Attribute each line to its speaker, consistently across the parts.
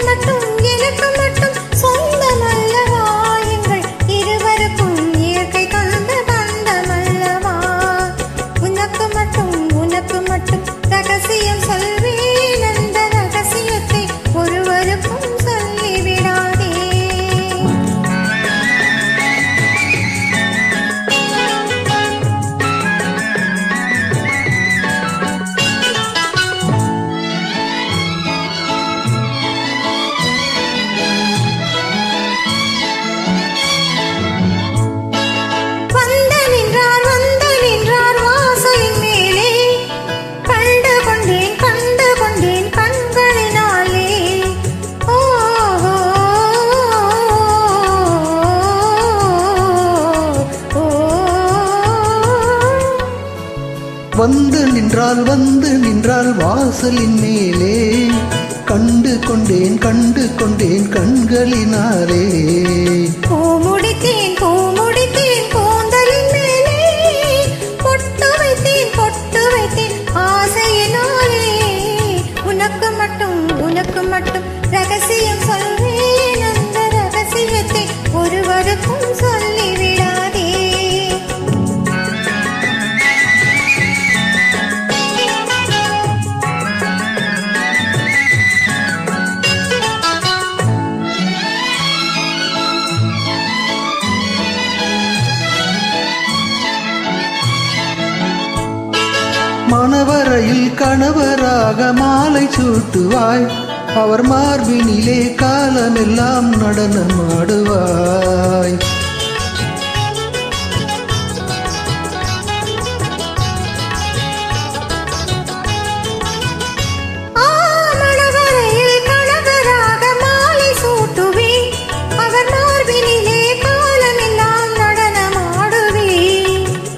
Speaker 1: மட்டும் எனக்கு மட்டும் சொந்தமல்லவா எங்கள் இருவருக்கும் இயற்கை தந்த பந்தமல்லவா உனக்கு மட்டும் ரகசியம் சொல்வேன் அந்த ரகசியத்தை ஒருவருக்கும் சொல்லிவிடாதே
Speaker 2: வந்து நின்றாள் வாசலின் மேலே கண்டு கொண்டேன் கண்களினாலே
Speaker 1: பூ முடித்தேன் கூந்தலின் மேலே பொட்டு வைத்தேன் ஆசையினாலே உனக்கு மட்டும் ரகசியம் சொல்வேன் அந்த ரகசியத்தை ஒருவருக்கும் சொல்லிவிடாதே
Speaker 2: மணவரையில் கணவராக மாலை சூட்டுவாய் அவர் மார்பினிலே காலமெல்லாம் நடனமாடுவாய்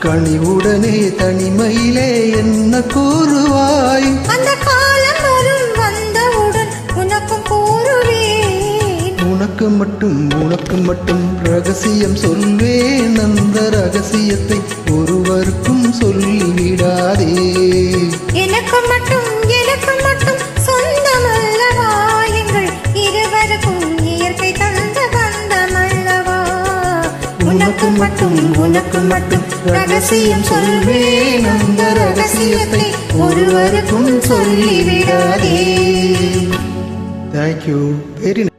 Speaker 2: கனிவுடனே தனிமையிலே என்ன கூறுவாய்
Speaker 1: அந்த காலம் வரும் வந்தவுடன் உனக்கும் கூறுவேன்
Speaker 2: உனக்கு மட்டும் ரகசியம் சொல்வேன் அந்த ரகசியத்தை ஒருவருக்கும் சொல்லிவிடாதே
Speaker 1: எனக்கு மட்டும் சொந்தமல்லவா எங்கள் இருவருக்கும் இயற்கை தந்த பந்தமல்லவா உனக்கு மட்டும் ரகசியம் சொல்வேன் அந்த ரகசியத்தை ஒருவருக்கும் சொல்லிவிடாதே.
Speaker 2: Thank you. Very nice.